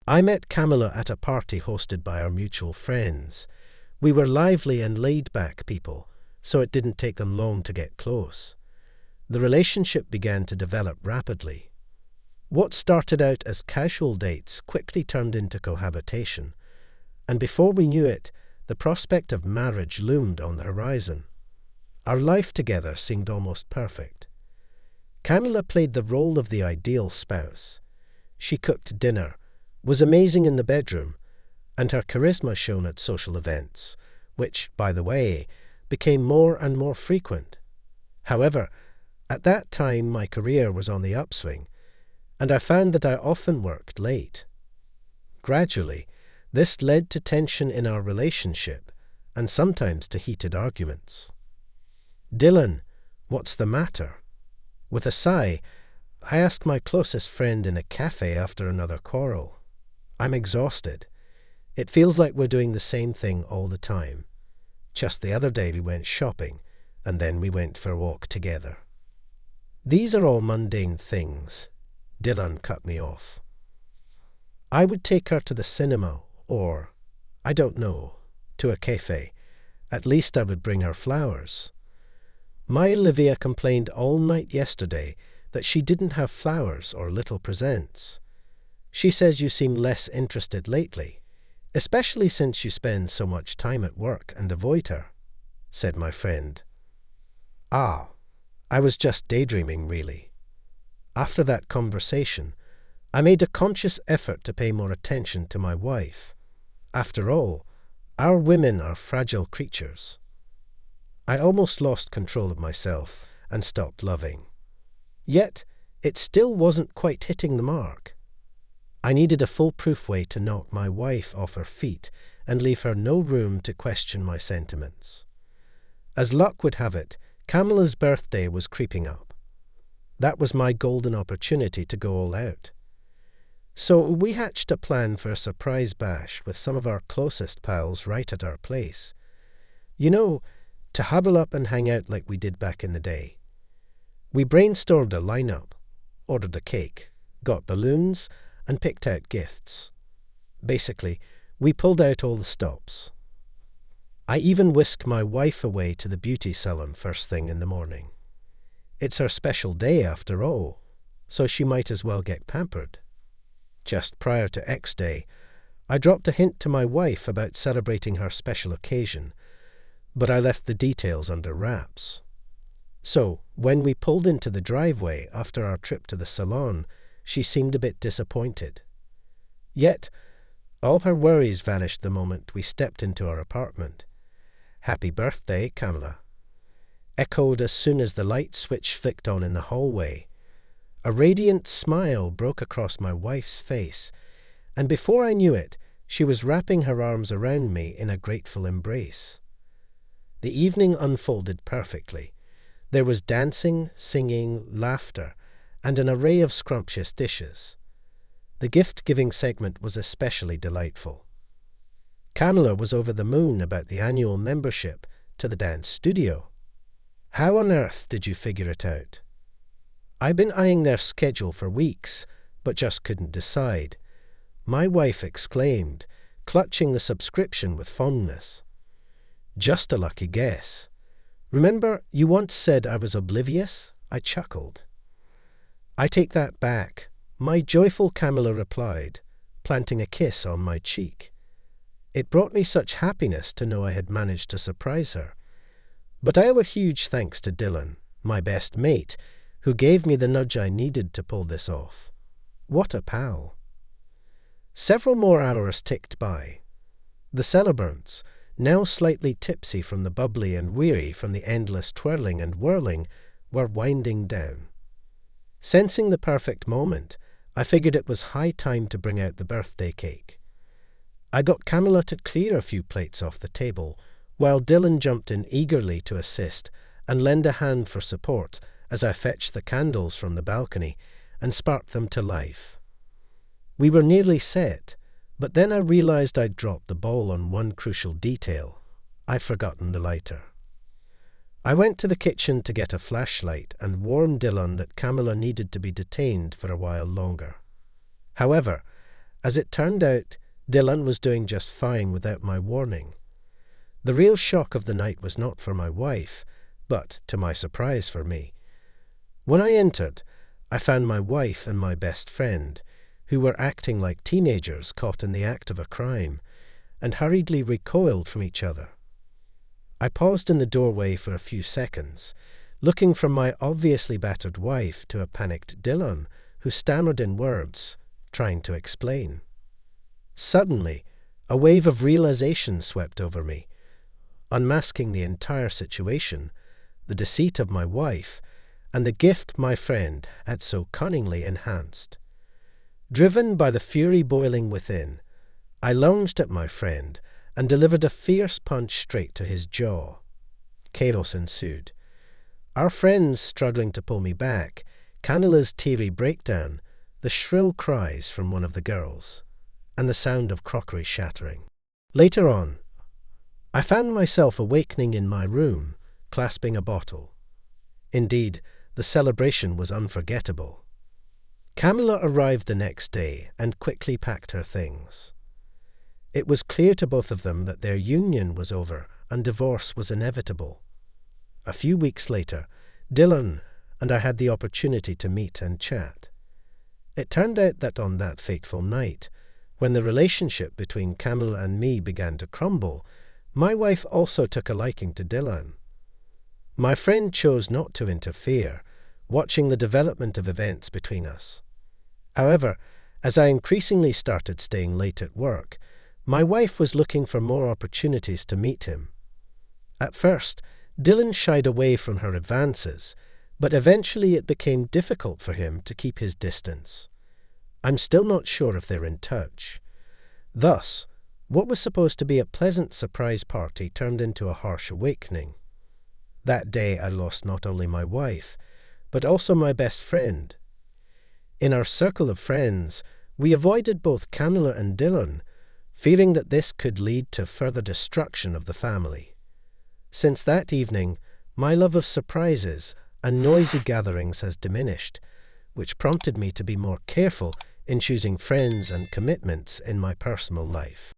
I met Camilla at a party hosted by our mutual friends. We were lively and laid-back people, so it didn't take them long to get close. The relationship began to develop rapidly. What started out as casual dates quickly turned into cohabitation, and before we knew it, the prospect of marriage loomed on the horizon. Our life together seemed almost perfect. Camilla played the role of the ideal spouse. She cooked dinner, was amazing in the bedroom, and her charisma shone at social events, which, by the way, became more and more frequent. However, at that time my career was on the upswing, and I found that I often worked late. Gradually, this led to tension in our relationship, and sometimes to heated arguments. "Dylan, what's the matter?" With a sigh, I asked my closest friend in a cafe after another quarrel. "I'm exhausted. It feels like we're doing the same thing all the time. Just the other day we went shopping, and then we went for a walk together." "These are all mundane things," Dylan cut me off. "I would take her to the cinema or, I don't know, to a cafe. At least I would bring her flowers. My Olivia complained all night yesterday that she didn't have flowers or little presents. She says you seem less interested lately, especially since you spend so much time at work and avoid her," said my friend. "Ah, I was just daydreaming, really." After that conversation, I made a conscious effort to pay more attention to my wife. After all, our women are fragile creatures. I almost lost control of myself and stopped loving. Yet, it still wasn't quite hitting the mark. I needed a foolproof way to knock my wife off her feet and leave her no room to question my sentiments. As luck would have it, Camilla's birthday was creeping up. That was my golden opportunity to go all out. So we hatched a plan for a surprise bash with some of our closest pals right at our place. You know, to huddle up and hang out like we did back in the day. We brainstormed a lineup, ordered a cake, got balloons, and picked out gifts. Basically, we pulled out all the stops. I even whisked my wife away to the beauty salon first thing in the morning. It's her special day after all, so she might as well get pampered. Just prior to X Day, I dropped a hint to my wife about celebrating her special occasion, but I left the details under wraps. So, when we pulled into the driveway after our trip to the salon, she seemed a bit disappointed. Yet, all her worries vanished the moment we stepped into our apartment. "Happy birthday, Camilla," echoed as soon as the light switch flicked on in the hallway. A radiant smile broke across my wife's face, and before I knew it, she was wrapping her arms around me in a grateful embrace. The evening unfolded perfectly. There was dancing, singing, laughter, and an array of scrumptious dishes. The gift-giving segment was especially delightful. Camilla was over the moon about the annual membership to the dance studio. "How on earth did you figure it out?" "I've been eyeing their schedule for weeks, but just couldn't decide," my wife exclaimed, clutching the subscription with fondness. "Just a lucky guess. Remember, you once said I was oblivious?" I chuckled. "I take that back," my joyful Camilla replied, planting a kiss on my cheek. It brought me such happiness to know I had managed to surprise her. But I owe a huge thanks to Dylan, my best mate, who gave me the nudge I needed to pull this off. What a pal. Several more hours ticked by. The celebrants, now slightly tipsy from the bubbly and weary from the endless twirling and whirling, were winding down. Sensing the perfect moment, I figured it was high time to bring out the birthday cake. I got Camilla to clear a few plates off the table, while Dylan jumped in eagerly to assist and lend a hand for support as I fetched the candles from the balcony and sparked them to life. We were nearly set, but then I realized I'd dropped the ball on one crucial detail. I'd forgotten the lighter. I went to the kitchen to get a flashlight and warned Dylan that Camilla needed to be detained for a while longer. However, As it turned out, Dylan was doing just fine without my warning. The real shock of the night was not for my wife, but, to my surprise, for me. When I entered, I found my wife and my best friend, who were acting like teenagers caught in the act of a crime, and hurriedly recoiled from each other. I paused in the doorway for a few seconds, looking from my obviously battered wife to a panicked Dylan, who stammered in words, trying to explain. Suddenly, a wave of realization swept over me, unmasking the entire situation, the deceit of my wife, and the gift my friend had so cunningly enhanced. Driven by the fury boiling within, I lunged at my friend and delivered a fierce punch straight to his jaw. Chaos ensued. Our friends struggling to pull me back, Canila's teary breakdown, the shrill cries from one of the girls, and the sound of crockery shattering. Later on, I found myself awakening in my room, clasping a bottle. Indeed, the celebration was unforgettable. Camilla arrived the next day and quickly packed her things. It was clear to both of them that their union was over and divorce was inevitable. A few weeks later, Dylan and I had the opportunity to meet and chat. It turned out that on that fateful night, when the relationship between Camilla and me began to crumble, my wife also took a liking to Dylan. My friend chose not to interfere, watching the development of events between us. However, as I increasingly started staying late at work, my wife was looking for more opportunities to meet him. At first, Dylan shied away from her advances, but eventually it became difficult for him to keep his distance. I'm still not sure if they're in touch. Thus, what was supposed to be a pleasant surprise party turned into a harsh awakening. That day I lost not only my wife, but also my best friend. In our circle of friends, we avoided both Camilla and Dylan, fearing that this could lead to further destruction of the family. Since that evening, my love of surprises and noisy gatherings has diminished, which prompted me to be more careful in choosing friends and commitments in my personal life.